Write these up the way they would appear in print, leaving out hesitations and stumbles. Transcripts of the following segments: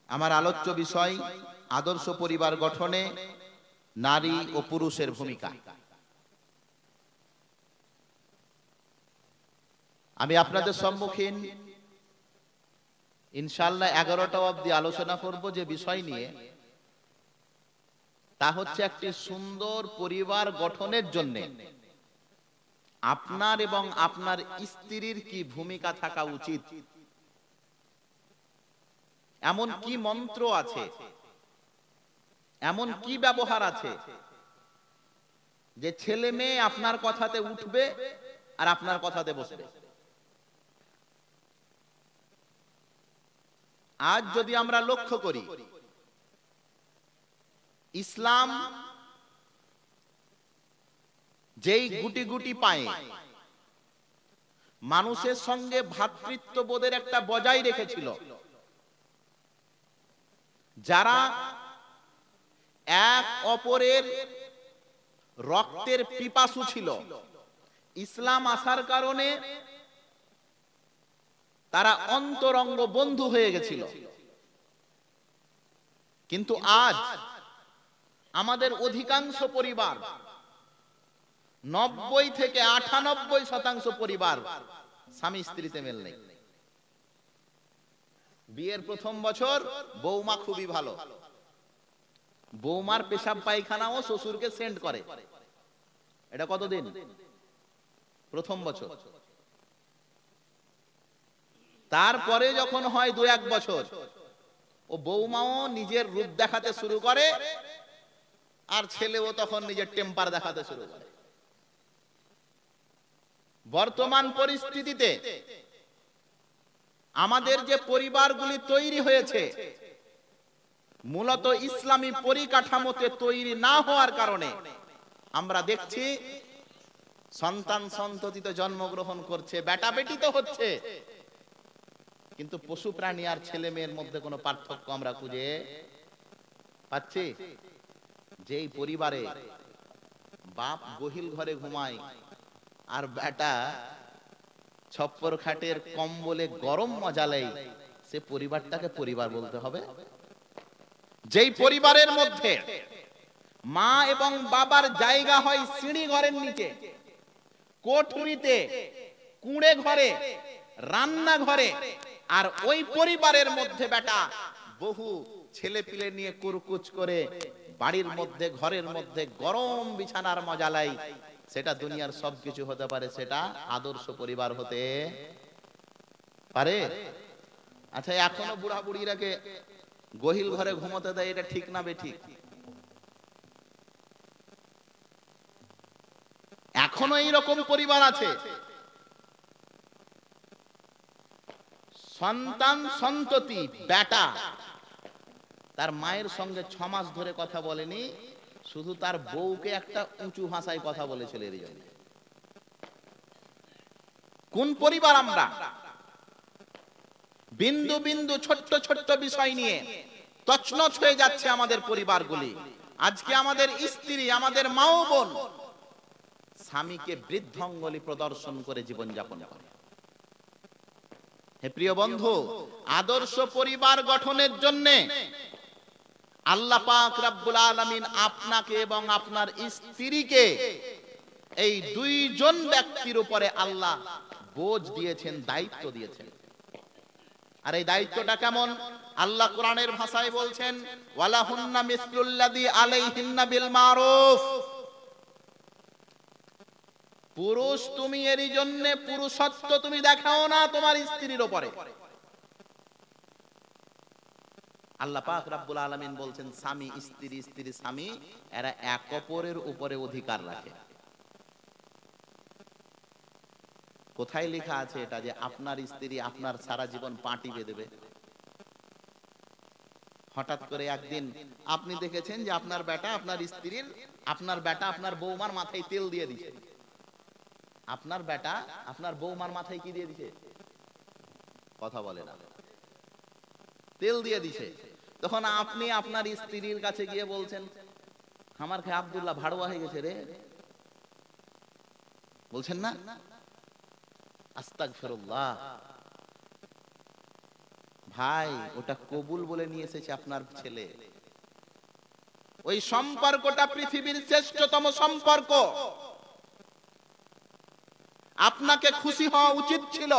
আমার আলোচ্য বিষয় আদর্শ পরিবার গঠনে নারী ও পুরুষের ভূমিকা। আমি আপনাদের সম্মুখীন ইনশাআল্লাহ 11টা অবধি আলোচনা করব যে বিষয় নিয়ে, তা হচ্ছে একটি সুন্দর পরিবার গঠনের জন্য আপনার এবং আপনার স্ত্রীর কি ভূমিকা থাকা উচিত। এমন কি মন্ত্র আছে, এমন কি ব্যবহার আছে যে ছেলে মেয়ে আপনার কথাতে উঠবে আর আপনার কথাতে বসবে। আজ যদি আমরা লক্ষ্য করি, ইসলাম যেই গুটি গুটি পায়ে মানুষের সঙ্গে ভ্রাতৃত্ববোধের একটা বজায় রেখেছিল, যারা এক অপরের রক্তের পিপাসু ছিল, ইসলাম আসার কারণে তারা অন্তরঙ্গ বন্ধু হয়ে গেছিল। কিন্তু আজ আমাদের অধিকাংশ পরিবার, 90 থেকে 98% পরিবার স্বামী স্ত্রীতে মেল নেই। বিয়ের প্রথম বছর বৌমা খুবই ভালো, বৌমার পেশাব পায়খানাও শ্বশুরকে সেন্ড করে। এটা কতদিন? প্রথম বছর। তারপরে যখন হয় 2-1 বছর, ও বৌমাও নিজের রূপ দেখাতে শুরু করে, আর ছেলেও তখন নিজের টেম্পার দেখাতে শুরু করে। বর্তমান পরিস্থিতিতে আমাদের যে পরিবারগুলি তৈরি হয়েছে, মূলত ইসলামী পরিকাঠামোতে তৈরি না হওয়ার কারণে আমরা দেখছি সন্তান সন্ততি তো জন্মগ্রহণ করছে, বেটা বেটি তো হচ্ছে, কিন্তু পশু প্রাণী আর ছেলে মেয়ের মধ্যে কোনো পার্থক্য আমরা খুঁজে পাচ্ছি? যেই পরিবারে বাপ গহিল ঘরে ঘুমায় আর বেটা ছপ্পর খাটের কম্বলে গরম মজা লেয়, সে পরিবারটাকে পরিবার বলতে হবে? যেই পরিবারের মধ্যে মা এবং বাবার জায়গা হয় সিঁড়ি ঘরের নিচে, কোঠরিতে, কুঁড়ে ঘরে, রান্না ঘরে, আর ওই পরিবারের মধ্যে বেটা বহু ছেলে পিলে নিয়ে কুরকুচ করে বাড়ির মধ্যে, ঘরের মধ্যে গরম বিছানার মজা লাই, সেটা দুনিয়ার সবকিছু হতে পারে, সেটা আদর্শ পরিবার হতে পারে? আচ্ছা, এখনো বুড়া বুড়িরাকে গহিল ঘরে ঘুমোতে দেয়, এটা ঠিক না বেঠিক? এখনো এইরকম পরিবার আছে। সন্তান সন্ততি বেটা তার মায়ের সঙ্গে 6 মাস ধরে কথা বলেনি, শুধু তার বউকে একটা উঁচু ভাষায় কথা বলেছিল। এর জন্য কোন পরিবার আমরা? বিন্দু বিন্দু ছোট্ট ছোট্ট বিষয় নিয়ে তছনছ হয়ে যাচ্ছে আমাদের পরিবারগুলি। আজকে আমাদের স্ত্রী, আমাদের মা ও বোন স্বামীকে বৃদ্ধাঙ্গুলি প্রদর্শন করে জীবনযাপন করে। হে প্রিয় বন্ধু, আদর্শ পরিবার গঠনের জন্য আল্লাহ পাক রব্বুল আলামিন আপনাকে এবং আপনার স্ত্রীকে, এই দুইজন ব্যক্তির উপরে আল্লাহ বোঝ দিয়েছেন, দায়িত্ব দিয়েছেন। আর এই দায়িত্বটা কেমন? আল্লাহ কোরআনের ভাষায় বলছেন, ওয়ালাহুন্না মিসলুল্লাযী আলাইহিন্না বিল মারুফ। পুরুষ তুমি এরই জন্য পুরুষত্ব তুমি দেখাও না তোমার স্ত্রীর উপরে। আল্লাহ পাক রব্বুল আলামিন বলছেন, স্বামী স্ত্রী, স্ত্রী স্বামী, এরা এক অপরের উপরে অধিকার রাখে। কোথায় লেখা আছে এটা যে আপনার স্ত্রী আপনার সারা জীবন পাটি বেঁধে? হঠাৎ করে একদিন আপনি দেখেছেন যে আপনার বেটা আপনার স্ত্রীর, আপনার বেটা আপনার বৌমার মাথায় তেল দিয়ে দিছে। আপনার বেটা আপনার বৌমার মাথায় কি দিয়ে দিছে? কথা বলে না, তেল দিয়ে দিছে। তখন আপনি আপনার স্ত্রীর কাছে গিয়ে বলছেন, আমার খেয়ে আব্দুল্লাহ ভাড়ুয়া হয়ে গেছে রে, বলছেন না? আস্তাগফিরুল্লাহ। ভাই ওটা কবুল বলে নিয়ে এসেছে আপনার ছেলে। ওই সম্পর্কটা পৃথিবীর শ্রেষ্ঠতম সম্পর্ক। আপনাকে খুশি হওয়া উচিত ছিল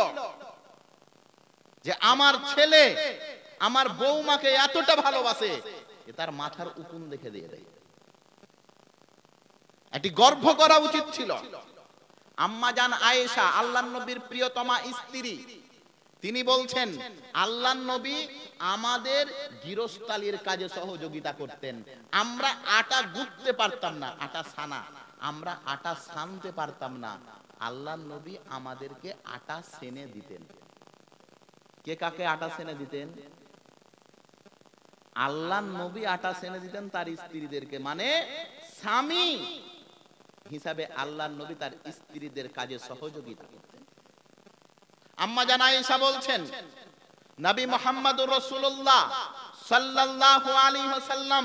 যে আমার ছেলে আমার বৌমাকে এতটা ভালোবাসে যে তার মাথার উকুন দেখে দিয়ে দেয়। এটি গর্ব করা উচিত ছিল। আম্মা জান আয়েশা আল্লাহর নবীর প্রিয়তমা স্ত্রী, তিনি বলছেন আল্লাহর নবী আমাদের গৃহস্থালির কাজে সহযোগিতা করতেন। আমরা আটা গুঁথতে পারতাম না, আটা সানা, আমরা আটা সানতে পারতাম না, আল্লাহর নবী আমাদেরকে আটা সেনে দিতেন। কে কাকে আটা সেনে দিতেন? আল্লাহর নবী আটা সেনে দিতেন তার স্ত্রীদেরকে, মানে স্বামী হিসাবে আল্লাহর নবী তার স্ত্রীদের কাজে সহযোগিতা করতেন। আম্মা জান আয়েশা বলছেন নবী মুহাম্মদুর রাসূলুল্লাহ সাল্লাল্লাহু আলাইহি ওয়াসাল্লাম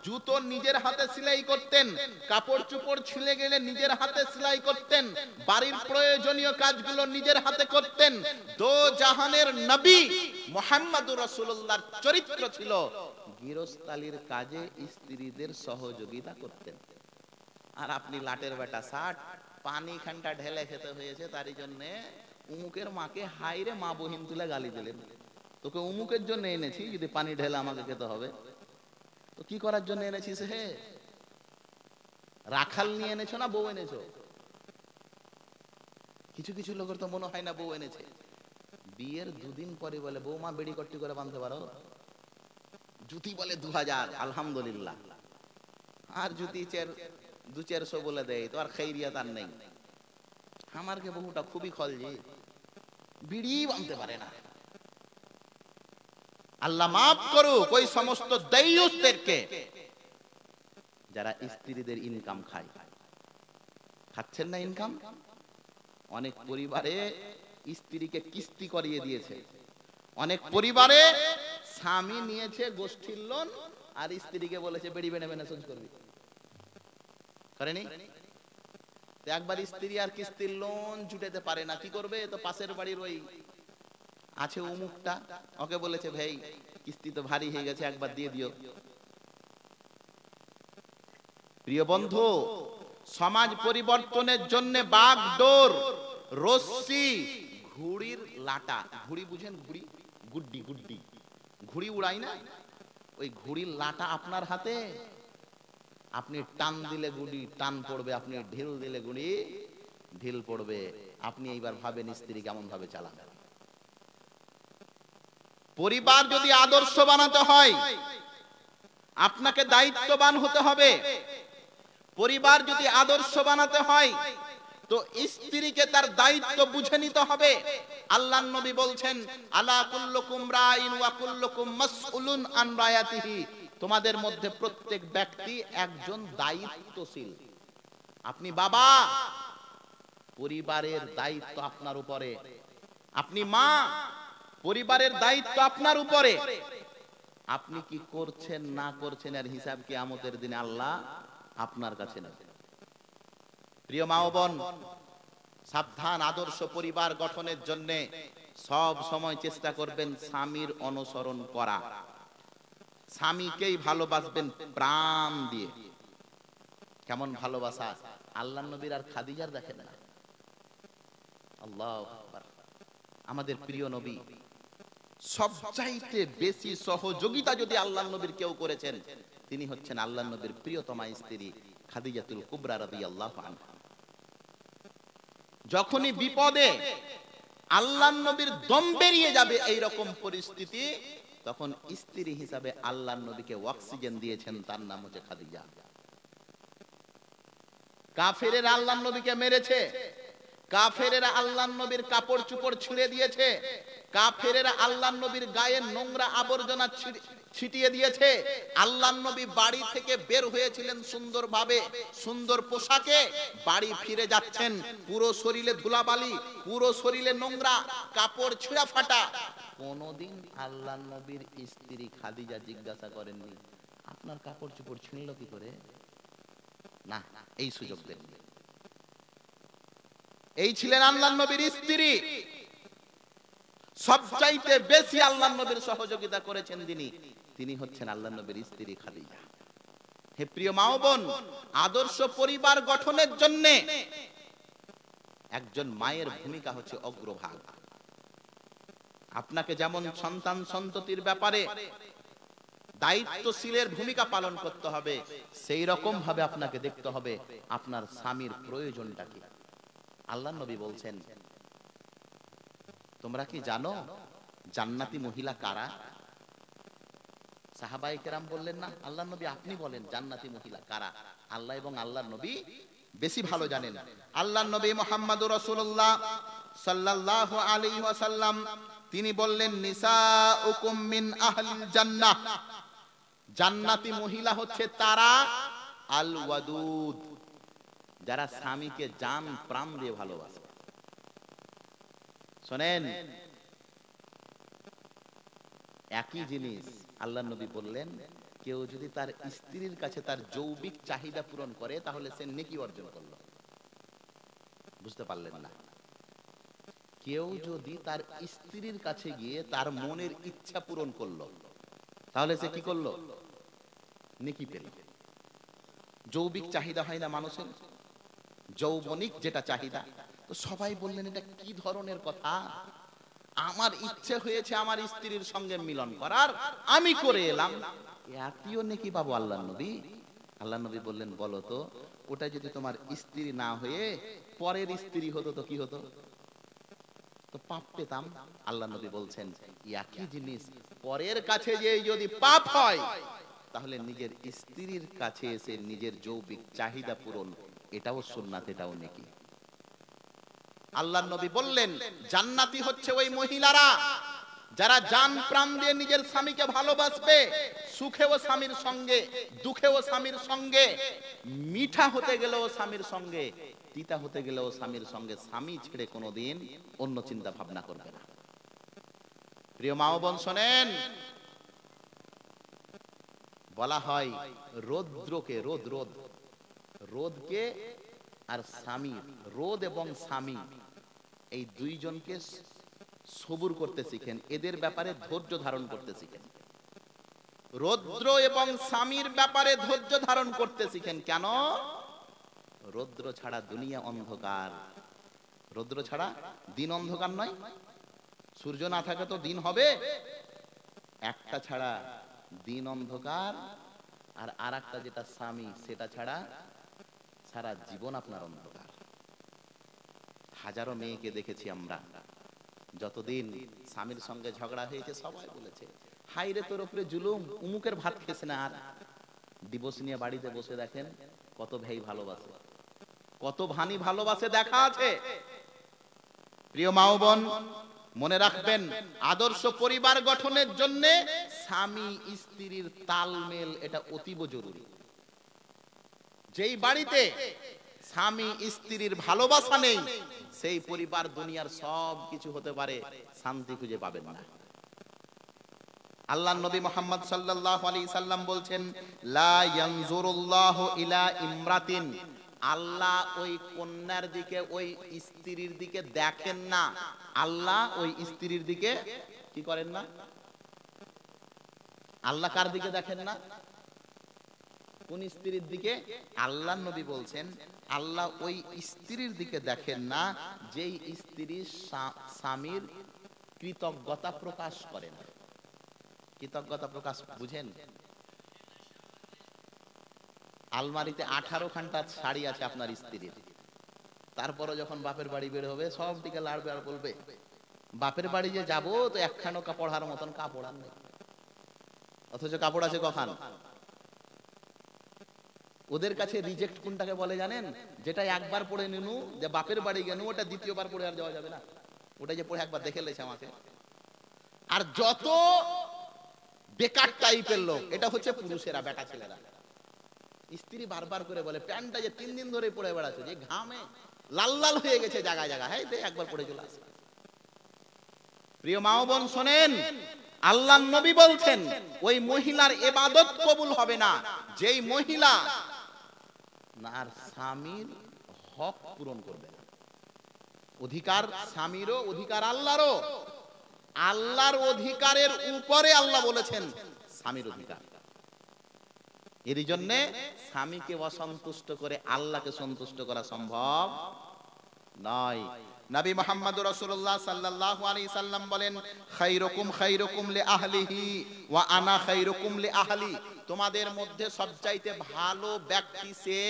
জুতো নিজের হাতে সেলাই করতেন, কাপড় চোপড় ছিঁড়ে গেলে নিজের হাতে সেলাই করতেন, বাড়ির প্রয়োজনীয় কাজগুলো নিজের হাতে করতেন। দো জাহানের নবী মুহাম্মদুর রাসূলুল্লাহর চরিত্র ছিল গৃহস্থালির কাজে স্ত্রীদের সহযোগিতা করতেন। আর আপনি লাটের বেটা ষাট, পানি খানটা ঢেলে খেতে হয়েছে, তারই জন্য উমুকের মাকে হাইরে মা বহিন তুলে গালি দিলেন। তোকে উমুকের জন্য এনেছি, যদি পানি ঢেলে আমাকে খেতে হবে তো কি করার জন্য এনেছিস? হে রাখাল নিয়ে এনেছো না বউ এনেছো? কিছু কিছু লোকের তো মনে হয় না বউ এনেছে। বিয়ের দুদিন পরে বলে বৌমা বেড়ি কট্টি করে বাঁধতে পারো? জুতি বলে 2000, আলহামদুলিল্লাহ। আর জুতি 200-400 বলে দেয় তো আর খাইরিয়া তার নেই। আমার কে বহুটা খুবই খলজি, বিড়ি বাঁধতে পারে না। আল্লাহ মাফ করুক ওই সমস্ত দাইয়ুসদেরকে যারা স্ত্রীদের ইনকাম খায়। খাচ্ছেন না ইনকাম? অনেক পরিবারে স্ত্রীকে কিস্তি করিয়ে দিয়েছে, অনেক পরিবারে স্বামী নিয়েছে গোষ্ঠীর লোন আর স্ত্রীকে বলেছে বেড়ি বেনে বেনে শোধ করবি, করেনি? একবার স্ত্রী আর কিস্তির লোন জুটাতে পারে না, কি করবে? তো পাশের বাড়ির ওই আছে উমুকটা, ওকে বলেছে ভাই কিস্তি তো ভারী হয়ে গেছে, একবার দিয়ে দিও। প্রিয় বন্ধু, সমাজ পরিবর্তনের জন্য বাগডোর, রশ্মি, ঘুড়ির লাটা, ঘুড়ি বুঝেন? ঘুড়ি, গুড্ডি গুড্ডি, ঘুড়ি উড়াই না, ওই ঘুড়ির লাটা আপনার হাতে। আপনি টান দিলে গুড়ি টান পড়বে, আপনি ঢিল দিলে গুড়ি ঢিল পড়বে। আপনি এইবার ভাবেন স্ত্রী কেমন ভাবে চালান। পরিবার যদি আদর্শ বানাতে হয় আপনাকে দায়িত্ববান হতে হবে। পরিবার যদি আদর্শ বানাতে হয় তো স্ত্রীকে তার দায়িত্ব বুঝে নিতে হবে। আল্লাহর নবী বলছেন আলা কুল্লুকুম রাইন ওয়া কুল্লুকুম মাসউলুন আন রায়াতিহি, তোমাদের মধ্যে প্রত্যেক ব্যক্তি একজন দায়িত্বশীল। আপনি বাবা, পরিবারের দায়িত্ব আপনার উপরে। আপনি মা, পরিবারের দায়িত্ব আপনার উপরে। আপনি কি করছেন না করছেন এর হিসাব কিয়ামতের দিনে আল্লাহ আপনার কাছে নেবেন। প্রিয় মা ও বোন, সাবধান। আদর্শ পরিবার গঠনের জন্য সব সময় চেষ্টা করবেন স্বামীর অনুসরণ করা। স্বামীকেই ভালোবাসবেন প্রাণ দিয়ে। কেমন ভালোবাসা! আল্লাহর নবীর আর খাদিজার দেখেন না। আল্লাহু আকবার। আমাদের প্রিয় নবী সবচাইতে বেশি সহযোগিতা যদি আল্লাহর নবীর কেউ করেছেন তিনি হচ্ছেন আল্লাহর নবীর প্রিয়তমা স্ত্রী খাদিজাতুল কুবরা রাদিয়াল্লাহু আনহা। যখনই বিপদে আল্লাহর নবীর দম বেরিয়ে যাবে এই রকম পরিস্থিতি, তখন স্ত্রী হিসাবে আল্লাহর নবীকে অক্সিজেন দিয়েছেন, তার নাম হচ্ছে খাদিজা। কাফেরেরা আল্লাহর নবীকে মেরেছে, কাফেরেরা আল্লাহর নবীর কাপড় চোপড় ছিঁড়ে দিয়েছে, কাফেরেরা আল্লাহর নবীর গায়ে নোংরা আবর্জনা ছিটিয়ে দিয়েছে। আল্লাহর নবী বাড়ি থেকে বের হয়েছিলেন সুন্দরভাবে, সুন্দর পোশাকে, বাড়ি ফিরে যাচ্ছেন পুরো শরীরে ধুলাবালি, পুরো শরীরে নোংরা, কাপড় ছিঁড়া ফাটা। কোনদিন আল্লাহর নবীর স্ত্রী খাদিজা জিজ্ঞাসা করেননি আপনার কাপড় চোপড় ছিঁড়লো কি করে? না, এই সুযোগ দেন। এই ছিলেন আল্লাহর নবীর স্ত্রী। সবচাইতে বেশি আল্লাহর নবীর সহযোগিতা করেছেন তিনি হচ্ছেন আল্লাহর নবীর স্ত্রী খাদিজা। হে প্রিয় মা ও বোন, আদর্শ পরিবার গঠনের জন্য একজন মায়ের ভূমিকা হচ্ছে অগ্রভাগ। আপনাকে যেমন সন্তান সন্ততির ব্যাপারে দায়িত্বশীলের ভূমিকা পালন করতে হবে, সেই রকম ভাবে আপনাকে দেখতে হবে আপনার স্বামীর প্রয়োজনটা কি। আল্লাহর নবী বলছেন, তোমরা কি জানো জান্নাতি মহিলা কারা? সাহাবায়ে কেরাম বললেন, না আল্লাহর নবী আপনি বলেন জান্নাতি মহিলা কারা। আল্লাহ এবং আল্লাহর নবী বেশি ভালো জানেন। আল্লাহর নবী মুহাম্মদুর রাসূলুল্লাহ সাল্লাল্লাহু আলাইহি ওয়াসাল্লাম তিনি বললেন, নিসাউকুম মিন আহলিল জান্নাহ, জান্নাতি মহিলা হচ্ছে তারা আল ওয়াদুদ, যারা স্বামীকে জান প্রাণ দিয়ে ভালোবাসে। শোনেন, একই জিনিস আল্লাহর নবী বললেন, কেউ যদি তার স্ত্রীর কাছে তার যৌবিক চাহিদা পূরণ করে তাহলে সে নেকি অর্জন করলো। বুঝতে পারলেন না? কেউ যদি তার স্ত্রীর কাছে গিয়ে তার মনের ইচ্ছা পূরণ করলো তাহলে সে কি করলো? নেকি পেল। যৌবিক চাহিদা হয় না মানুষের, যৌবনিক যেটা চাহিদা। তো সবাই বললেন, এটা কি ধরনের কথা? আমার ইচ্ছে হয়েছে আমার স্ত্রীর সঙ্গে মিলন করার, আমি করে এলাম, এটিও নেকি পাবো আল্লাহর নবী? আল্লাহর নবী বললেন, বলো তো, ওটা যদি তোমার স্ত্রী না হয়ে পরের স্ত্রী হতো তো কি হতো? তো পাপ পেতাম। আল্লাহর নবী বলছেন, একই জিনিস পরের কাছে যে যদি পাপ হয় তাহলে নিজের স্ত্রীর কাছে এসে নিজের যৌবিক চাহিদা পূরণ, এটাও সুন্নাত, এটাও নেকি। আল্লাহর নবী বললেন, জান্নাতি হচ্ছে ওই মহিলারা যারা জান প্রাণ দিয়ে নিজের স্বামীকে ভালোবাসবে, সুখেও স্বামীর সঙ্গে, দুঃখেও স্বামীর সঙ্গে, মিঠা হতে গেলেও স্বামীর সঙ্গে, তিতা হতে গেলেও স্বামীর সঙ্গে, স্বামী ছেড়ে কোনোদিন অন্য চিন্তা ভাবনা করবে না। প্রিয় মা ও বোন শোনেন, বলা হয় রৌদ্রকে, রোদকে আর স্বামী, রোদ এবং স্বামী এই দুইজনকে সবুর করতে শিখেন, এদের ব্যাপারে ধৈর্য ধারণ করতে শিখেন। রৌদ্র এবং স্বামীর ব্যাপারে ধৈর্য ধারণ করতে শিখেন। কেন? রৌদ্র ছাড়া দুনিয়া অন্ধকার। রৌদ্র ছাড়া দিন অন্ধকার নয়, সূর্য না থাকে তো দিন হবে? একটা ছাড়া দিন অন্ধকার, আর আরেকটা যেটা স্বামী, সেটা ছাড়া সারা জীবন আপনার অন্ধকার। হাজারো মেয়েকে দেখেছি আমরা, যতদিন স্বামীর সঙ্গে ঝগড়া হয়েছে সবাই বলেছে, হাই রে তোর উপরে জুলুম, উমুকের ভাত খেছে না। আর দিবস নিয়ে বাড়িতে বসে দেখেন কত ভাই ভালোবাসে, কত ভানি ভালোবাসে দেখা আছে। প্রিয় মা ও বোন, মনে রাখবেন, আদর্শ পরিবার গঠনের জন্য স্বামী স্ত্রীর তালমেল এটা অতীব জরুরি। যেই বাড়িতে স্বামী স্ত্রীর ভালোবাসা নেই, সেই পরিবার দুনিয়ার সব কিছু হতে পারে, শান্তি খুঁজে পাবেন না। আল্লাহর নবী মুহাম্মদ সাল্লাল্লাহু আলাইহি সাল্লাম বলছেন, লা ইয়ানজুরুল্লাহু ইলা ইমরাতিন, আল্লাহ ওই কন্যার দিকে, ওই স্ত্রীর দিকে দেখেন না। আল্লাহ ওই স্ত্রীর দিকে কি করেন না? আল্লাহ কার দিকে দেখেন না? কোন স্ত্রীর দিকে? আল্লাহর নবী বলছেন, আল্লাহ ওই স্ত্রীর দিকে দেখেন না যেই স্ত্রী স্বামীর কৃতজ্ঞতা প্রকাশ করে না। কৃতজ্ঞতা প্রকাশ বুঝেন? আলমারিতে 18 খানটা শাড়ি আছে আপনার স্ত্রীর, তারপরে যখন বাপের বাড়ি বের হবে সব দিকে লাড়বে আর বলবে, বাপের বাড়ি যে যাবো তো একখানো কাপড়ার মতন কাপড় আর নেই, অথচ কাপড় আছে কখান। ওদের কাছে রিজেক্ট কোনটাকে বলে জানেন? যেটা একবার পড়ে নিনু, যে বাপের বাড়ি গেনু, ওটা দ্বিতীয়বার পড়ে আর যাওয়া যাবে না। ওটা যে পড়ে একবার দেখে লেছে আমাকে। আর যত বেকার টাইপের লোক, এটা হচ্ছে পুরুষেরা, বেটা ছেলেরা। স্ত্রী বারবার করে বলে, প্যান্টটা যে 3 দিন ধরে পড়ে বেড়াচ্ছে, যে ঘামে লাল লাল হয়ে গেছে জায়গায় জায়গায়, হ্যাঁ একবার পড়ে চলে আসে। প্রিয় মা ও বোন শোনেন, আল্লাহর নবী বলছেন, ওই মহিলার ইবাদত কবুল হবে না যেই মহিলা আর স্বামীর হক পূরণ করবে না। অধিকার স্বামীরও, অধিকার আল্লাহরও। আল্লাহর অধিকারের উপরে আল্লাহ বলেছেন স্বামীর অধিকার। এর জন্য স্বামীকে অসন্তুষ্ট করে আল্লাহকে সন্তুষ্ট করা সম্ভব নয়। নবী মুহাম্মদুর রাসূলুল্লাহ সাল্লাল্লাহু আলাইহি সাল্লাম বলেন, খায়রুকুম খায়রুকুম লিআহলিহি ওয়া আনা খায়রুকুম লিআহলি। তোমাদের মধ্যে সবচাইতে ভালো ব্যক্তি সে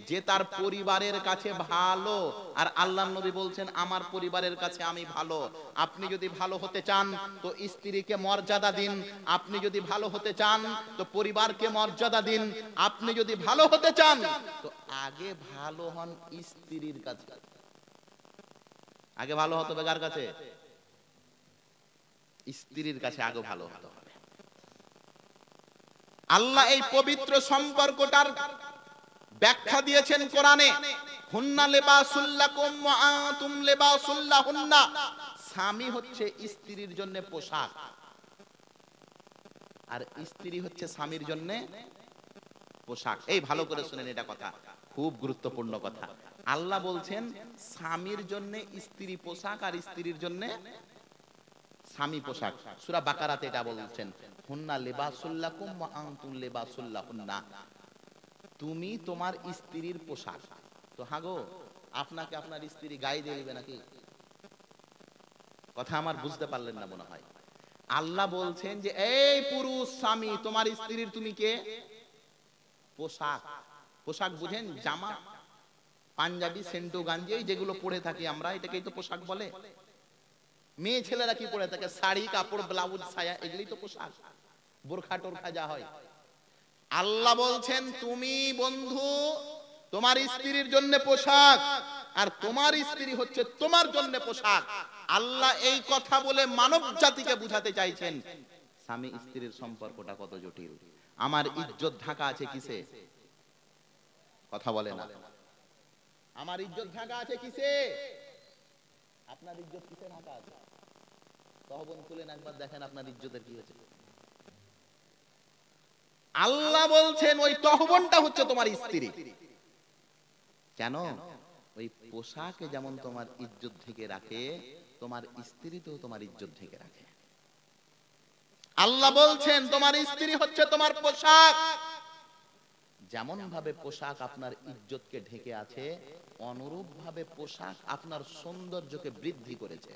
যে তার পরিবারের কাছে ভালো, আর আল্লাহর নবী বলছেন আমার পরিবারের কাছে আমি ভালো। আপনি যদি ভালো হতে চান তো স্ত্রীকে মর্যাদা দিন, আপনি যদি ভালো হতে চান তো পরিবারকে মর্যাদা দিন, আপনি যদি ভালো হতে চান তো আগে ভালো হন স্ত্রীর কাছে। আগে ভালো হতে হবে কার কাছে? স্ত্রীর কাছে আগে ভালো হতে হবে। আল্লাহ এই পবিত্র সম্পর্কটার ব্যাখ্যা দিয়েছেন কোরআনে, হুন্না লিবাসুল লাকুম ওয়া আনতুম লিবাসুল লাহুন্না। স্বামী হচ্ছে স্ত্রীর জন্য পোশাক, আর স্ত্রী হচ্ছে স্বামীর জন্য পোশাক। এই ভালো করে শুনেন, এটা কথা খুব গুরুত্বপূর্ণ কথা। আল্লাহ বলছেন স্বামীর জন্য স্ত্রী পোশাক আর স্ত্রীর জন্য স্বামী পোশাক। সূরা বাকারাতে এটা বলছেন, হুন্না লিবাসুল লাকুম ওয়া আনতুম লিবাসুল লাহুন্না। তুমি তোমার স্ত্রীর পোশাক। তো হাগো, আপনাকে আপনার স্ত্রী গায়ে দিয়ে দিবে নাকি? কথা আমার বুঝতে পারলেন না মনে হয়। আল্লাহ বলছেন যে এই পুরুষ স্বামী, তোমার স্ত্রীর তুমি কে? পোশাক। পোশাক বুঝেন? জামা, পাঞ্জাবি, সেন্টু, গাঞ্জি, যেগুলো পরে থাকি আমরা, এটাকেই তো পোশাক বলে। মেয়ে ছেলেরা কি পরে থাকে? শাড়ি, কাপড়, ব্লাউজ, সায়া, এগুলোই তো পোশাক। বোরখা টোরখা যা হয়। আল্লাহ বলছেন তুমি বন্ধু তোমার স্ত্রীর জন্য পোশাক, আর তোমার স্ত্রী হচ্ছে তোমার জন্য পোশাক। আল্লাহ এই কথা বলে মানব জাতিকে বুঝাতে চাইছেন স্বামী স্ত্রীর সম্পর্কটা কত জটিল। আমার ইজ্জত ঢাকা আছে কিসে? কথা বলে না। আমার ইজ্জত ঢাকা আছে কিসে? আপনার ইজ্জত কিসে ঢাকা আছে? তহবন খুলেন একবার, দেখেন আপনার ইজ্জতের কি হয়েছে। আল্লাহ বলছেন ওই তহবনটা হচ্ছে তোমার স্ত্রী। কেন? ওই পোশাকে যেমন তোমার ইজ্জত ঢেকে রাখে, তোমার স্ত্রী তো তোমার ইজ্জত ঢেকে রাখে। আল্লাহ বলছেন তোমার স্ত্রী হচ্ছে তোমার পোশাক। যেমন ভাবে পোশাক আপনার ইজ্জতকে ঢেকে আছে, অনুরূপ ভাবে পোশাক আপনার সৌন্দর্যকে বৃদ্ধি করেছে।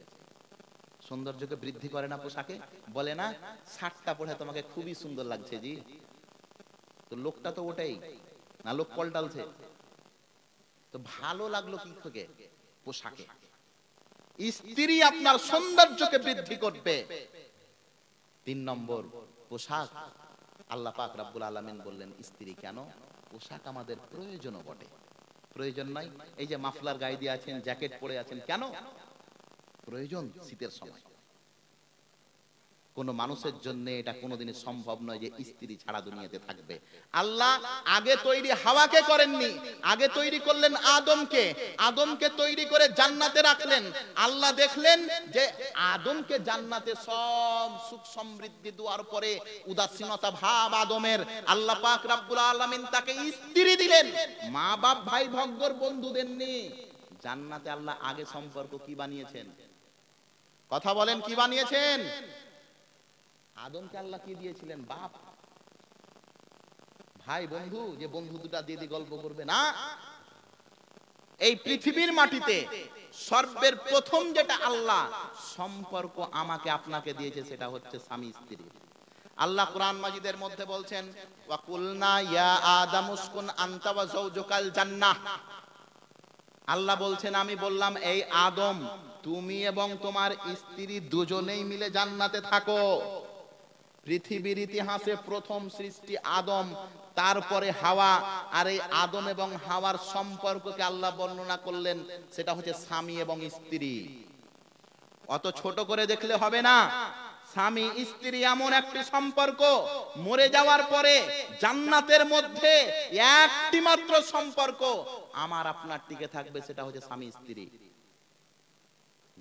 সৌন্দর্যকে বৃদ্ধি করে না পোশাকে? বলে না শার্টটা পরে তোমাকে খুবই সুন্দর লাগছে জি, তো লোকটা তো ওটাই না, লোক পল্টালছে। তো ভালো লাগলো কি থেকে? পোশাকে। স্ত্রী আপনার সৌন্দর্যকে বৃদ্ধি করবে। 3 নম্বর পোশাক। আল্লাহ পাক রব্বুল আলামিন বললেন স্ত্রী কেন? পোশাক আমাদের প্রয়োজনও বটে। প্রয়োজন নয়? এই যে মাফলার গায়ে দিয়ে আছেন, জ্যাকেট পরে আছেন, কেন? প্রয়োজন শীতের সময়। কোন মানুষের জন্য এটা কোনোদিনই সম্ভব নয় যে স্ত্রী ছাড়া দুনিয়াতে থাকবে। আল্লাহ আগে তৈরি হাওয়াকে করেননি, আগে তৈরি করলেন আদমকে। আদমকে তৈরি করে জান্নাতে রাখলেন। আল্লাহ দেখলেন যে আদমকে জান্নাতে সব সুখ সমৃদ্ধি দেওয়ার পরে উদাসীনতা ভাব আদমের, আল্লাহ পাক রব্বুল আলামিন তাকে স্ত্রী দিলেন। মা বাপ ভাই ভগ্গর বন্ধু দেননি। জান্নাতে আল্লাহ আগে সম্পর্ক কি বানিয়েছেন? কথা বলেন, কি বানিয়েছেন? আদমকে আল্লাহ কি দিয়েছিলেন? বাপ ভাই বন্ধু, যে বন্ধু দুটা দিয়ে দিয়ে গল্প করবে না। এই পৃথিবীর মাটিতে সর্বের প্রথম যেটা আল্লাহ সম্পর্ক আমাকে আপনাকে দিয়েছে সেটা হচ্ছে স্বামী স্ত্রী। আল্লাহ কোরআন মাজিদের মধ্যে বলছেন ওয়া কুলনা ইয়া আদামুসকুন আনতা ওয়া যাওজুকাল জান্নাহ। আল্লাহ বলছেন আমি বললাম এই আদম, তুমি এবং তোমার স্ত্রী দুজনেই মিলে জান্নাতে থাকো। পৃথিবীর ইতিহাসে প্রথম সৃষ্টি আদম, তারপরে হাওয়া। আর এই আদম এবং হাওয়ার সম্পর্ককে আল্লাহ বর্ণনা করলেন সেটা হচ্ছে স্বামী এবং স্ত্রী। অত ছোট করে দেখলে হবে না। স্বামী স্ত্রী এমন একটি সম্পর্ক, মরে যাওয়ার পরে জান্নাতের মধ্যে একটি মাত্র সম্পর্ক আমার আপনার টিকে থাকবে, সেটা হচ্ছে স্বামী স্ত্রী।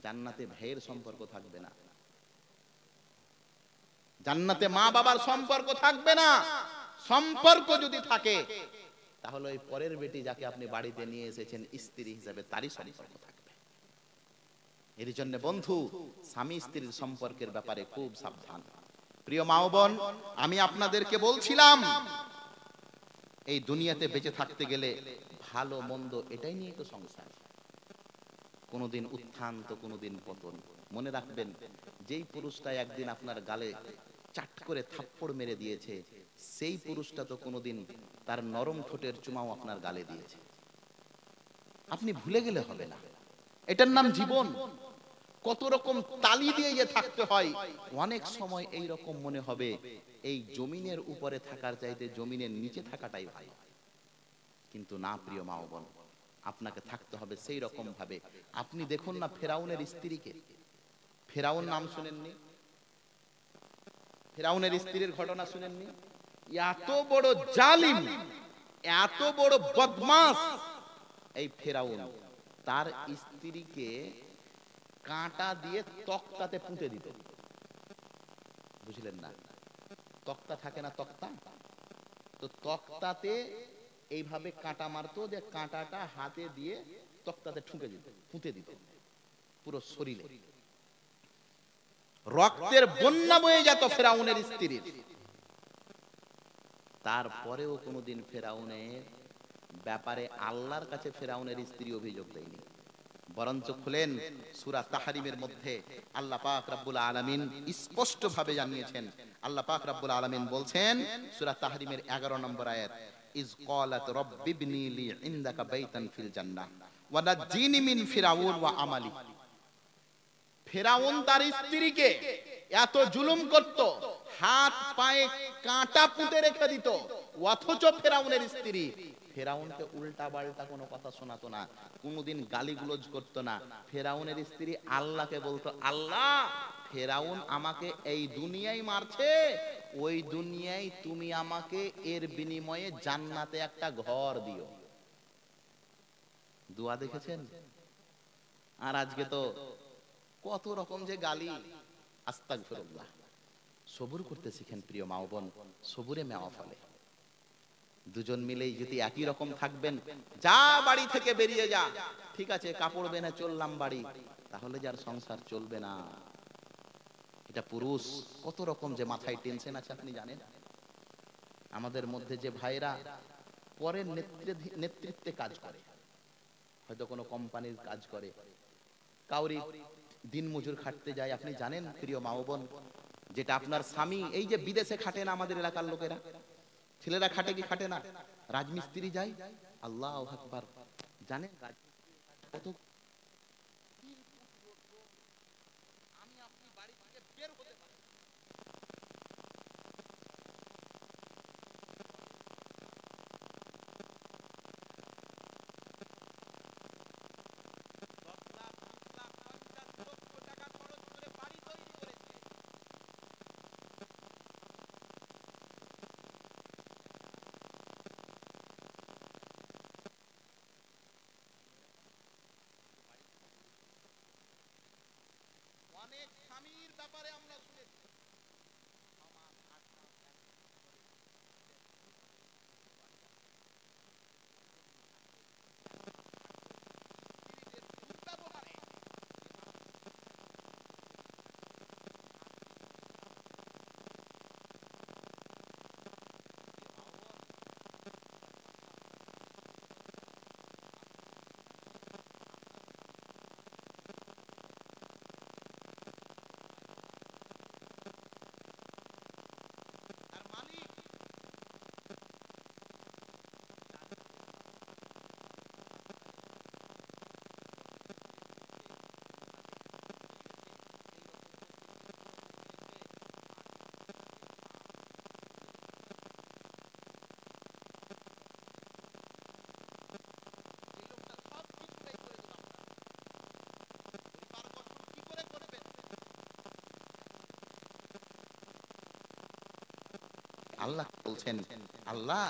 জান্নাতে ভাইয়ের সম্পর্ক থাকবে না, জান্নাতে মা বাবার সম্পর্ক থাকবে না। সম্পর্ক যদি থাকে তাহলে ওই পরের বেটি যাকে আপনি বাড়িতে নিয়ে এসেছেন স্ত্রী হিসেবে তারই সম্পর্ক থাকবে। এর জন্য বন্ধু, স্বামী স্ত্রীর সম্পর্কের ব্যাপারে খুব সাবধান। প্রিয় মা ও বোন, আমি আপনাদেরকে বলছিলাম এই দুনিয়াতে বেঁচে থাকতে গেলে ভালো মন্দ এটাই নিয়ে তো সংসার। কোনোদিন উত্থান তো কোনোদিন পতন। মনে রাখবেন, যেই পুরুষটা একদিন আপনার গালে চাট করে থাপ্পড় মেরে দিয়েছে, সেই পুরুষটা তো কোনোদিন তার নরম ঠোঁটের চুমাও আপনার গালে দিয়েছে। আপনি ভুলে গেলে হবে না, এটার নাম জীবন। কত রকম তালি দিয়ে যে থাকতে হয়, অনেক সময় এই রকম মনে হবে এই জমিনের উপরে থাকার চাইতে জমিনের নিচে থাকাটাই ভালো। কিন্তু না প্রিয় মা ও বোন, আপনাকে থাকতে হবে সেই রকম ভাবে। আপনি দেখুন না ফেরাউনের স্ত্রীকে, ফেরাউন নাম শুনেননি? ফেরাউনের স্ত্রীর ঘটনা শুনেননি? এত বড় জালিম, এত বড় বদমাশ এই ফেরাউন, তার স্ত্রীকে কাঁটা দিয়ে তক্তাতে পুঁতে দিত। বুঝলেন না? তক্তা থাকে না, তক্তা, তো তক্তাতে এইভাবে কাঁটা মারতো, যে কাঁটাটা হাতে দিয়ে তক্তাতে ঠুকে দিত, পুঁতে দিত পুরো শরীরে। রক্তের বন্যা বয়ে যেত ফেরাউনের স্ত্রীর। তারপরেও কোনোদিন ফেরাউনের ব্যাপারে আল্লাহর কাছে ফেরাউনের স্ত্রী অভিযোগ দেয়নি। বরঞ্চ খুলেন সূরা তাহরিমের মধ্যে আল্লাহ পাক রব্বুল আলামিন স্পষ্ট ভাবে জানিয়েছেন। আল্লাহ পাক রব্বুল আলামিন বলছেন সূরা তাহরিমের 11 নম্বর আয়াত, ইজ ক্বালাত রাব্বিবনি লি ইনদাকা বাইতান ফিল জান্নাহ ওয়া নাজ্জিনি মিন ফিরাউন ওয়া আমালি। ফেরাউন তার স্ত্রীকে এত জুলুম করত, হাত পায়ে কাঁটা পুঁতে রেখে দিত, অথচ ফেরাউনের স্ত্রী ফেরাউনকে উল্টা পাল্টা কোনো কথা শোনাতো না, কোনোদিন গালিগুলোজ করতো না। ফেরাউনের স্ত্রী আল্লাহকে বলতো, আল্লাহ ফেরাউন আমাকে এই দুনিয়ায় মারছে, ওই দুনিয়ায় তুমি আমাকে এর বিনিময়ে জান্নাতে একটা ঘর দিও। দোয়া দেখেছেন? আর আজকে তো কত রকম যে গালি, আস্তাগফিরুল্লাহ। সবুর করতে শিখেন প্রিয় মা ও বোন, সবুরে মেওয়া ফলে। দুজন মিলেই যদি একই রকম থাকবেন, যা বাড়ি থেকে বেরিয়ে যা, ঠিক আছে কাপড় বেনে চললাম বাড়ি, তাহলে যার সংসার চলবে না। এটা পুরুষ, কত রকম যে মাথায় টেনশন আছে আপনি জানেন? আমাদের মধ্যে যে ভাইরা পরের নেতৃত্বে কাজ করে, হয়তো কোনো কোম্পানির কাজ করে, কাউরি দিন মজুর খাটতে যায়, আপনি জানেন প্রিয় মা ও বোন, যেটা আপনার স্বামী এই যে বিদেশে খাটে না, আমাদের এলাকার লোকেরা ছেলেরা খাটে কি খাটে না? রাজমিস্ত্রি যায়, আল্লাহু আকবার, জানেন কত আমি আপনি বাড়ি থেকে বের হতে পারি। অনেক স্বামীর ব্যাপারে আমরা শুনেছি, আল্লাহ বলছেন, আল্লাহ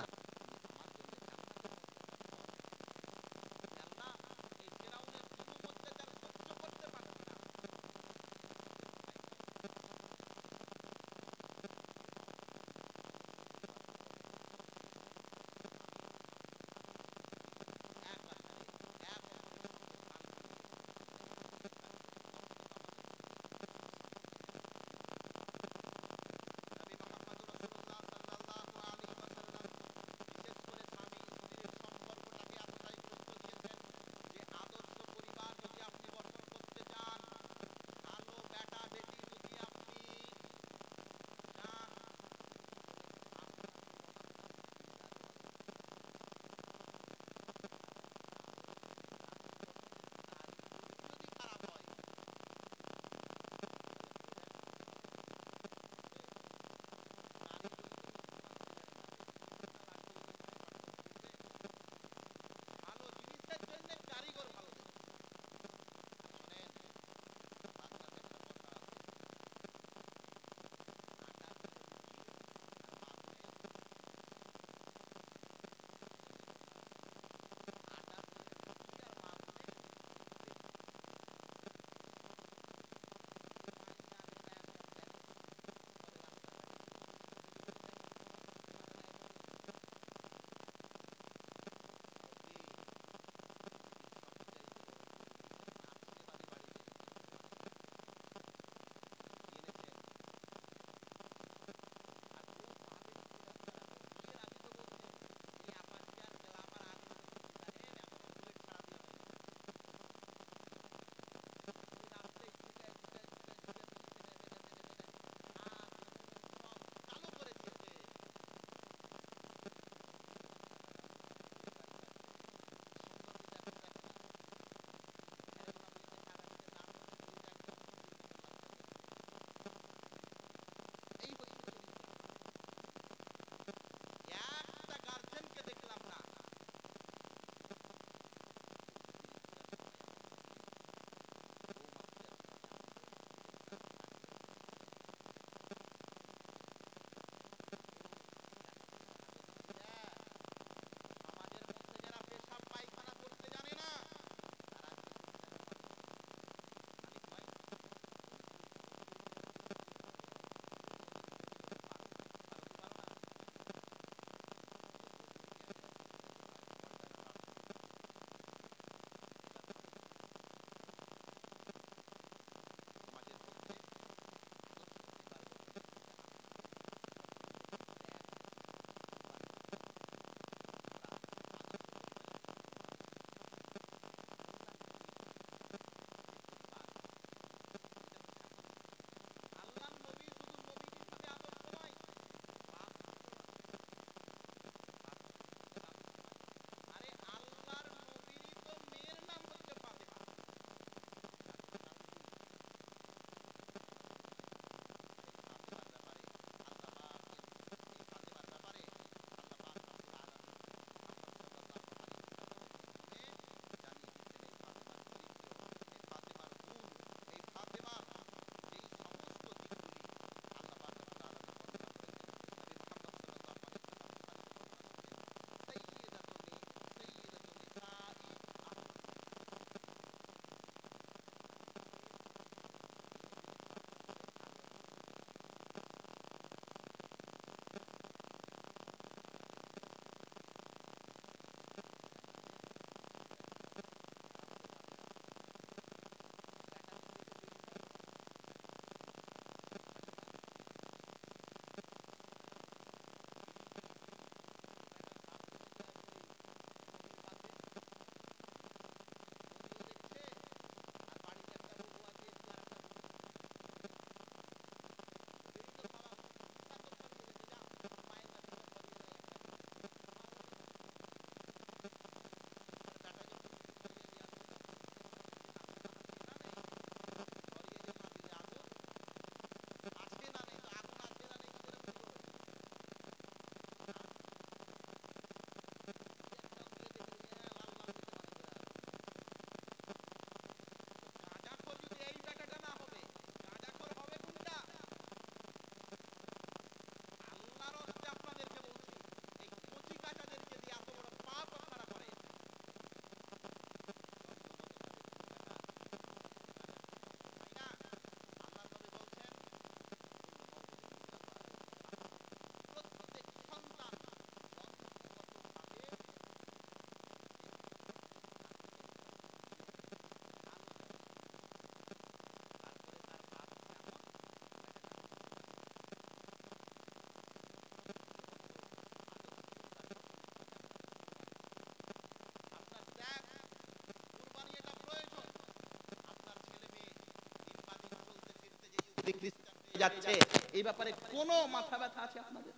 ইহুদি খ্রিস্টান হয়ে যাচ্ছে, এই ব্যাপারে কোনো মাথা ব্যথা আছে আপনাদের?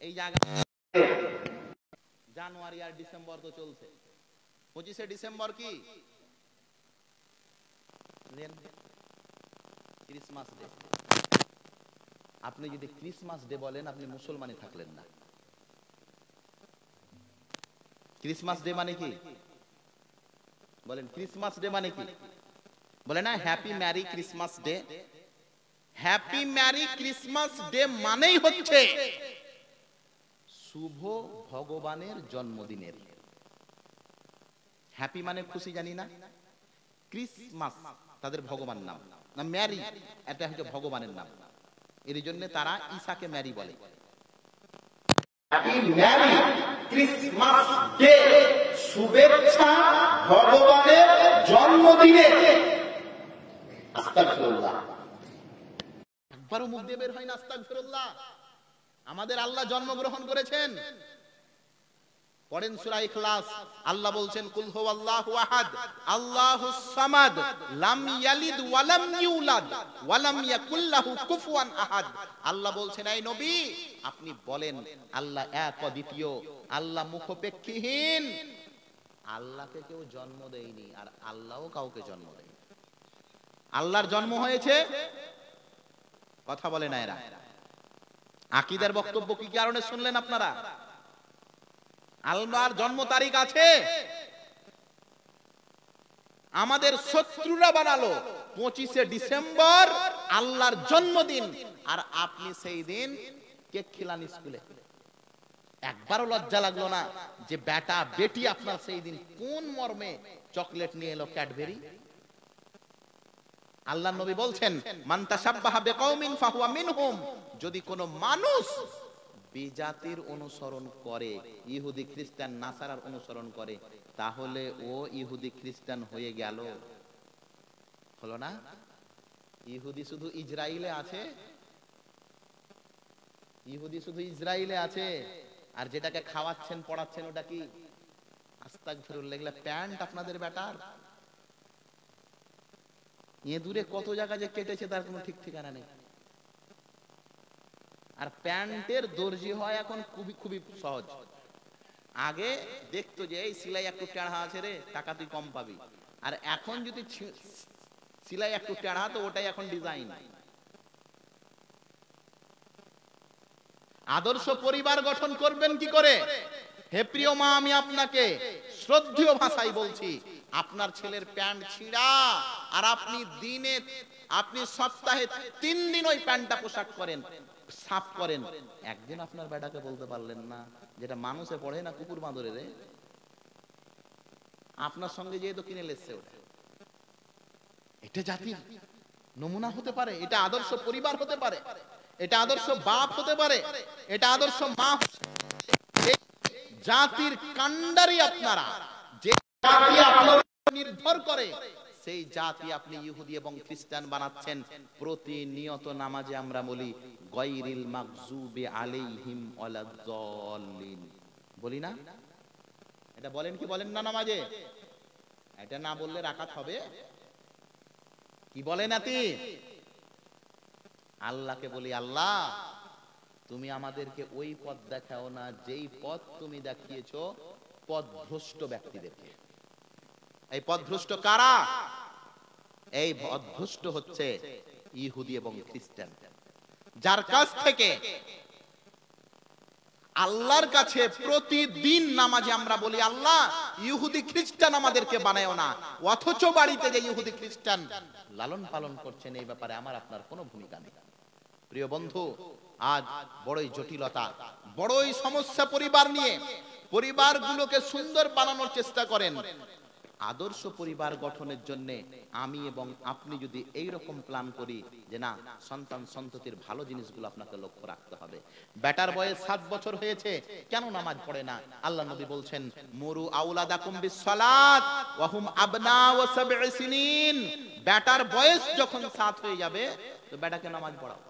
এই জায়গা জানুয়ারি আর ডিসেম্বর তো চলছে, 25শে ডিসেম্বর কি ক্রিসমাস ডে। আপনি যদি ক্রিসমাস ডে বলেন আপনি মুসলমানই থাকলেন না। ক্রিসমাস ডে মানে কি বলেন? ক্রিসমাস ডে মানে কি বলে না? Happy merry Christmas day. Happy merry Christmas day মানেই হচ্ছে শুভ ভগবানের জন্মদিনের। হ্যাপি মানে খুশি, জানি না। ক্রিসমাস তাদের ভগবান নাম, না ম্যারি এটা হচ্ছে ভগবানের নাম। এর জন্য তারা ঈসাকে ম্যারি বলে। হ্যাপি ম্যারি ক্রিসমাস ডে, শুভেচ্ছা ভগবানের জন্মদিনে। আস্তাগফিরুল্লাহ, একবারও মুখ দিয়ে বের হয় না আস্তাগফিরুল্লাহ। আমাদের আল্লাহ জন্মগ্রহণ করেছেন। পড়েন সূরা ইখলাস, আল্লাহ বলছেন কুল হুয়াল্লাহু আহাদ আল্লাহুস সামাদ লাম ইয়ালিদ ওয়া লাম ইউলাদ ওয়া লাম ইয়াকুল লাহু কুফুয়ান আহাদ। আল্লাহ বলছেন এই নবী আপনি বলেন আল্লাহ এক অদ্বিতীয়, আল্লাহ মুখপেক্ষীহীন। আল্লাহকে কেউ জন্ম দেয়নি আর আল্লাহও কাউকে জন্ম দেয়নি। আল্লাহর জন্ম হয়েছে, কথা বলে না এরা। আকীদার বক্তব্য কি কারণে শুনলেন আপনারা? আল্লাহর জন্ম তারিখ আছে, আমাদের শত্রুরা বানালো 25শে ডিসেম্বর আল্লাহর জন্মদিন, আর আপনি সেই দিন কেক খেলান স্কুলে। একবারও লজ্জা লাগলো না যে বেটা বেটি আপনার সেই দিন কোন মর্মে চকলেট নিয়ে এলো, ক্যাডবেরি? আল্লাহর নবী বলছেন মান তাশাব্বাহা বিকাউমিন ফাহুয়া মিনহুম। যদি কোনো মানুষ বিজাতির অনুসরণ করে, ইহুদি খ্রিস্টান নাসারার অনুসরণ করে, তাহলে ও ইহুদি খ্রিস্টান হয়ে গেল। হলো না? ইহুদি শুধু ইসরায়েলে আছে, ইহুদি শুধু ইসরায়েলে আছে। আর যেটাকে খাওয়াচ্ছেন পড়াচ্ছেন ওটা কি? আস্তাগফিরুল্লাহ, এগুলা প্যান্ট আপনাদের বেটার। এ দূরে কত জায়গা যে কেটেছে তার কোনো ঠিক ঠিকানা নেই। আর প্যান্টের দর্জি হয় এখন খুবই খুবই সহজ। আগে দেখতো যে এই সেলাই একটু টেढ़া আছে রে, টাকা তুই কম পাবি। আর এখন যদি সেলাই একটু টেढ़া তো ওটাই এখন ডিজাইন। আদর্শ পরিবার গঠন করবেন কি করে? হে প্রিয় মা, আমি আপনাকে শ্রদ্ধেয় ভাষায় বলছি, আপনার ছেলের প্যান্ট ছিঁড়া আর আপনি সপ্তাহে 3 দিন ওই প্যান্টটা পোশাক করেন, সাফ করেন, একদিন আপনার বেটাকে বলতে পারলেন না যেটা মানুষে পড়ে না কুকুর বাঁদরে রে, আপনার সঙ্গে যেহেতু কিনে লেসছে ওটা। এটা জাতির নমুনা হতে পারে, এটা আদর্শ পরিবার হতে পারে, এটা আদর্শ বাপ হতে পারে, এটা আদর্শ মা। জাতির কাণ্ডারি আপনারা, যে জাতি আপনার নির্ভর করে সেই জাতি আপনি ইহুদি এবং খ্রিস্টান বানাচ্ছেন। প্রতিনিয়ত নামাজে আমরা বলি গায়রিল মাগযুবি আলাইহিম ওয়ালাদ-দাল্লিন, বলি না? এটা বলেন কি বলেন না নামাজে? এটা না বললে রাকাত হবে? কি বলেন নাতি? আল্লাহকে বলি আল্লাহ তুমি আমাদেরকে ওই পথ দেখাও না যেই পথ তুমি দেখিয়েছো পথভ্রষ্ট ব্যক্তিদেরকে। এই পথভ্রষ্ট কারা? এই পথভ্রষ্ট হচ্ছে ইহুদি এবং খ্রিস্টান, যার কাছ থেকে আল্লাহর কাছে প্রতিদিন নামাজে আমরা বলি আল্লাহ ইহুদি খ্রিস্টান আমাদেরকে বানায়ও না, অথচ বাড়িতে যে ইহুদি খ্রিস্টান লালন পালন করছেন এই ব্যাপারে আমার আপনার কোনো ভূমিকা নেই। প্রিয় বন্ধু, আজ বড়ই জটিলতা, বড়ই সমস্যা পরিবার নিয়ে। পরিবারগুলোকে সুন্দর বানানোর চেষ্টা করেন। আদর্শ পরিবার গঠনের জন্য আমি এবং আপনি যদি এই রকম প্ল্যান করি যে না সন্তান সন্ততির ভালো জিনিসগুলো আপনাকে লক্ষ্য রাখতে হবে। বেটার বয়স 7 বছর হয়েছে, কেন নামাজ পড়ে না? আল্লাহ নবী বলছেন মুরু আওলাদাকুম বিসসালাত ওয়া হুম আবনাউ 7 সিনিন। বেটার বয়স যখন 7 হয়ে যাবে তো বেটাকে নামাজ পড়াও।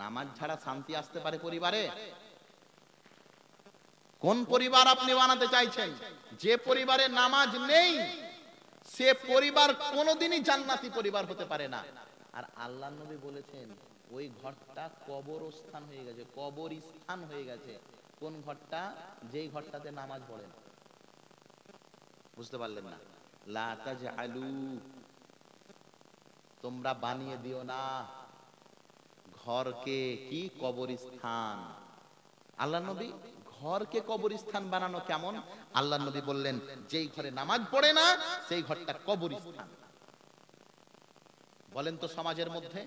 নামাজ ছাড়া শান্তি আসতে পারে পরিবারে? কোন পরিবার আপনি বানাতে চাইছেন? যে পরিবারে নামাজ নেই সে পরিবার কোনোদিনই জান্নাতি পরিবার হতে পারে না। আর আল্লাহ নবী বলেছেন ওই ঘরটা কবরস্থান হয়ে গেছে, কবরস্থান হয়ে গেছে। কোন ঘরটা? যেই ঘরটাতে নামাজ পড়ে না। বুঝতে পারলেন না? লা তাজআলু, তোমরা বানিয়ে দিও না ঘরকে কি কবরস্থান। আল্লাহ নবী ঘরকে কবরস্থান বানানো কেমন? আল্লাহ নবী বললেন যেই ঘরে নামাজ পড়ে না সেই ঘরটা কবরস্থান। বলেন তো সমাজের মধ্যে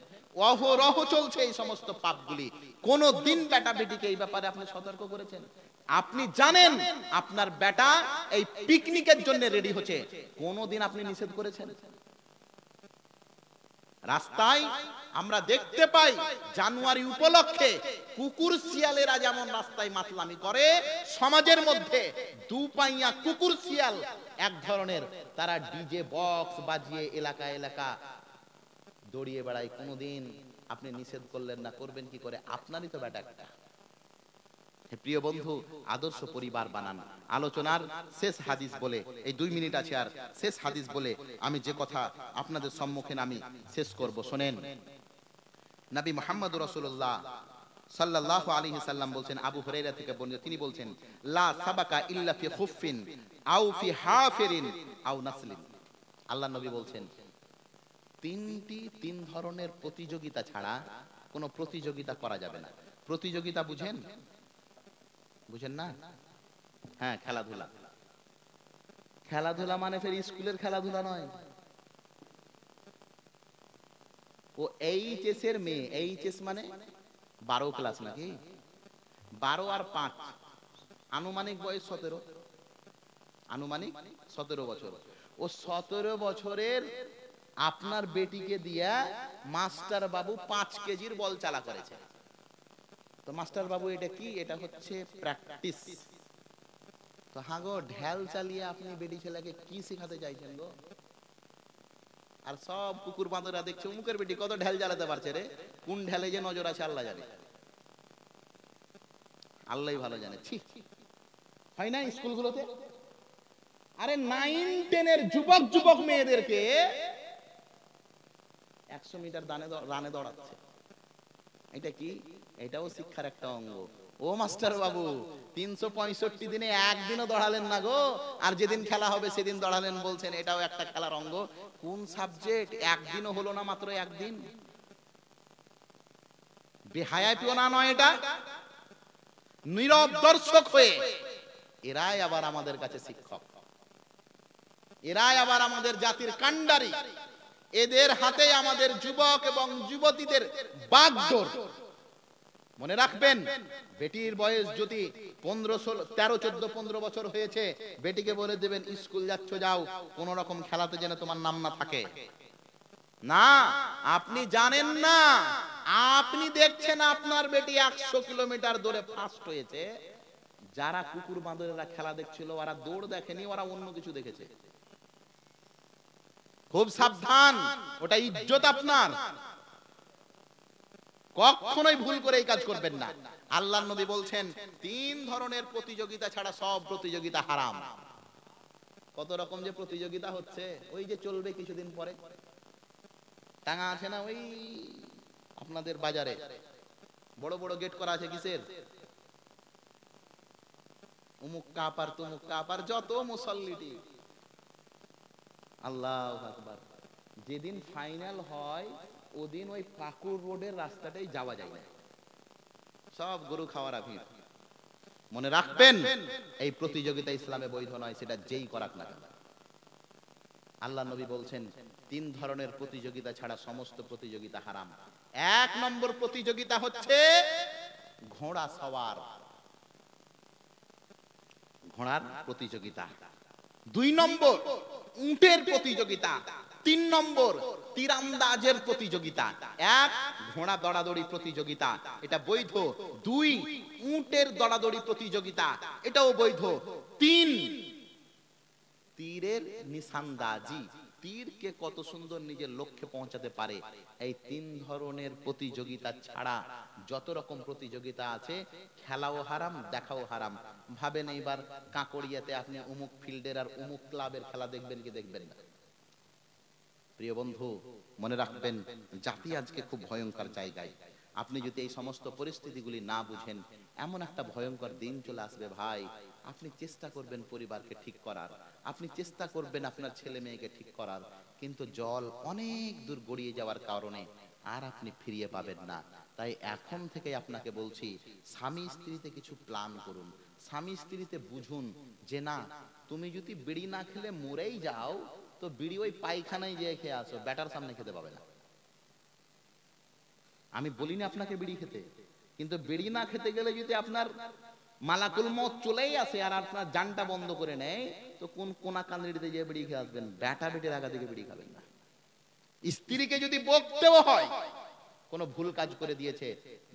অহরহ চলছে এই সমস্ত পাপগুলি। কোন দিন বেটা বেটিকে এই ব্যাপারে আপনি সতর্ক করেছেন? আপনি জানেন আপনার বেটা এই পিকনিকের জন্য রেডি হচ্ছে, কোনদিন আপনি নিষেধ করেছেন? রাস্তায় আমরা দেখতে পাই জানুয়ারি উপলক্ষে কুকুর শিয়ালেরা যেমন রাস্তায় মাতলামি করে, সমাজের মধ্যে দুপাইয়া কুকুর শিয়াল এক ধরনের তারা ডিজে বক্স বাজিয়ে এলাকা এলাকা দৌড়িয়ে বেড়ায়। কোনদিন আপনি নিষেধ করলেন না, করবেন কি করে? আপনারই তো বেটা একটা। প্রিয় বন্ধু, আদর্শ পরিবার বানান। আলোচনার শেষ হাদিস বলে, এই 2 মিনিট আছে আর, শেষ হাদিস বলে আমি যে কথা আপনাদের সম্মুখে আমি শেষ করব, শোনেন। নবী মুহাম্মদ রাসূলুল্লাহ সাল্লাল্লাহু আলাইহি সাল্লাম বলছেন, আবু হুরায়রা থেকে বর্ণিত, তিনি বলছেন লা সাবাকা ইল্লা ফি খুফফিন আও ফি হাফিরিন আও নাসলিন। আল্লাহ নবী বলছেন তিন ধরনের প্রতিযোগিতা ছাড়া কোনো প্রতিযোগিতা করা যাবে না। প্রতিযোগিতা বুঝেন? বুঝেন না? হ্যাঁ, খেলাধুলা। খেলাধুলা মানে ফের স্কুলের খেলাধুলা নয়। ও এইচএস এর মেয়ে, এইচএস মানে 12 ক্লাস নাকি? 12 আর 5 আনুমানিক বয়স 17, আনুমানিক 17 বছর। ও 17 বছরের আপনার বেটিকে দিয়া মাস্টার বাবু 5 কেজির বল চালা করেছে। তো মাস্টার বাবু এটা কি? এটা হচ্ছে প্র্যাকটিস। তো হ্যাঁ গো, ঢেল চালিয়ে আপনি বেটি ছেলেকে কি শেখাতে চাইছেন গো? আর সব কুকুর বাঁদরা দেখছে মুখের বেটি কত ঢেল চালাতে পারছে রে, কোন ঢেলে যে নজর আছে আল্লাহ জানে, আল্লাহই ভালো জানে। ছি, হয় না স্কুলগুলোতে? আরে 9-10 এর যুবক মেয়েদেরকে 100 মিটার রানে দৌড়াচ্ছে। এটা কি? এটাও শিক্ষার একটা অঙ্গ। ও মাস্টার বাবু, 365 দিনে একদিনও দৌড়ালেন না গো, আর যেদিন খেলা হবে সেদিন দৌড়ালেন বলছেন এটাও একটা খেলার অঙ্গ। কোন সাবজেক্ট? একদিনও হলো না, মাত্র একদিন। বেহায়াপনা নয় এটা? নীরব দর্শক হয়ে এরাই আবার আমাদের কাছে শিক্ষক, এরাই আবার আমাদের জাতির কাণ্ডারি। এদের হাতে আমাদের যুবক এবং যুবতীদের বাগডোর। মনে রাখবেন, বেটির বয়স যদি 13, 14, 15 বছর হয়েছে, বেটিকে বলে দেবেন স্কুল যাচ্ছ যাও, কোন রকম খেলাতে যেন তোমার নাম না থাকে। না, আপনি জানেন না, আপনি দেখছেন আপনার বেটি 100 কিলোমিটার দৌড়ে ফার্স্ট হয়েছে। যারা কুকুর বাঁদরেরা খেলা দেখছিল ওরা দৌড় দেখেনি, ওরা অন্য কিছু দেখেছে। খুব সাবধান, ওটা ইজ্জত আপনার। কখনোই ভুল করে এই কাজ করবেন না। আল্লাহর নবী বলছেন 3 ধরনের প্রতিযোগিতা ছাড়া সব প্রতিযোগিতা হারাম। কত রকম যে প্রতিযোগিতা হচ্ছে, ওই যে চলবে কিছুদিন পরে, টাঙা আছে না ওই আপনাদের বাজারে, বড় বড় গেট করা আছে, কিসের? উমুক কাপার তুমুক কাপার, যত মুসল্লিটি। আল্লাহু আকবার। যেদিন ফাইনাল হয় ওদিন ওই পাকুড় রোডের রাস্তাটাই যাওয়া যায় না, সব গরু খাওয়ার ভিড়। মনে রাখবেন, এই প্রতিযোগিতা ইসলামে বৈধ নয়, সেটা যেই করাক না কেন। আল্লাহ নবী বলছেন 3 ধরনের প্রতিযোগিতা ছাড়া সমস্ত প্রতিযোগিতা হারাম। 1 নম্বর প্রতিযোগিতা হচ্ছে ঘোড়া সওয়ার, ঘোড়ার প্রতিযোগিতা। 2 নম্বর উটের প্রতিযোগিতা। 3 নম্বর তীরন্দাজের প্রতিযোগিতা। 1 ঘোড়া দৌড়াদৌড়ি প্রতিযোগিতা, এটা বৈধ। 2 উটের দৌড়াদৌড়ি প্রতিযোগিতা, এটাও বৈধ। 3 তীরের নিশানদাজি, তীরকে কত সুন্দর নিজের লক্ষ্যে পৌঁছাতে পারে। এই 3 ধরনের প্রতিযোগিতা ছাড়া যত রকম প্রতিযোগিতা আছে, খেলাও হারাম, দেখাও হারাম। ভাবেন এইবার কাঁকড়িয়াতে আপনি অমুক ফিল্ডের আর অমুক ক্লাবের খেলা দেখবেন কি দেখবেন না? প্রিয় বন্ধু, মনে রাখবেন জাতি আজকে খুব ভয়ঙ্কর জায়গায়। আপনি যদি এই সমস্ত পরিস্থিতিগুলি না বুঝেন, এমন একটা ভয়ঙ্কর দিন চলে আসবে ভাই, আপনি চেষ্টা করবেন পরিবারকে ঠিক করার, আপনি চেষ্টা করবেন আপনার ছেলে মেয়েকে ঠিক করার, কিন্তু জল অনেক দূর গড়িয়ে যাওয়ার কারণে আর আপনি ফিরিয়ে পাবেন না। তাই এখন থেকে আপনাকে বলছি, স্বামী স্ত্রীতে কিছু প্ল্যান করুন, স্বামী স্ত্রীতে বুঝুন যে না, তুমি যদি বিড়ি না খেলে মরেই যাও, তো বিড়ি ওই পায়খানায় যেয়ে খেয়ে আসো, ব্যাটার সামনে খেতে পাবে না। আমি বলিনি আপনাকে বিড়ি খেতে, কিন্তু বিড়ি না খেতে গেলে যদি আপনার মালাকুল মত চলেই আসে আর আপনার জানটা বন্ধ করে নেয়, তো কোন কোনা কান্দিতে যে বিড়ি খেয়ে আসবেন? ব্যাটা বেটির আগা থেকে বিড়ি খাবেন না। স্ত্রীকে যদি বকতেও হয়, কোন ভুল কাজ করে দিয়েছে,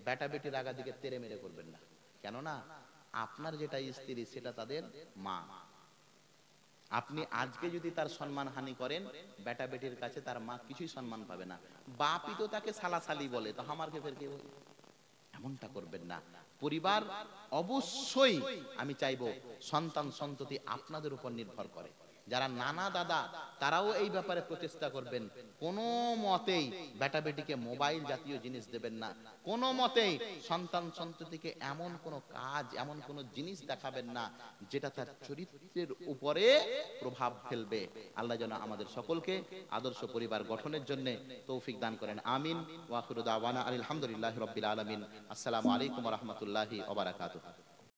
ব্যাটা বেটির আগা দিকে তেরে মেরে করবেন না। কেননা আপনার যেটা স্ত্রী সেটা তাদের মা। আপনি আজকে যদি তার সম্মান হানি করেন, বেটা বেটির কাছে তার মা কিছুই সম্মান পাবে না। বাপই তো তাকে সালাসালি বলে, তো আমার ফের কে বলে? এমনটা করবেন না। পরিবার অবশ্যই, আমি চাইবো সন্তান সন্ততি আপনাদের উপর নির্ভর করে। যারা নানা দাদা, তারাও এই ব্যাপারে প্রচেষ্টা করবেন। কোনো মতেই বেটা বেটিকে মোবাইল জাতীয় জিনিস দেবেন না, কোনো মতেই সন্তান সন্ততিকে এমন কোনো কাজ, এমন কোনো জিনিস দেখাবেন না যেটা তার চরিত্রের উপরে প্রভাব ফেলবে। আল্লাহ যেন আমাদের সকলকে আদর্শ পরিবার গঠনের জন্য তৌফিক দান করেন। আমিন। ওয়া আখিরু দাওয়ানা আলহামদুলিল্লাহি রাব্বিল আলামিন। আসসালামু আলাইকুম ওয়া রাহমাতুল্লাহি ওয়া বারাকাতুহু।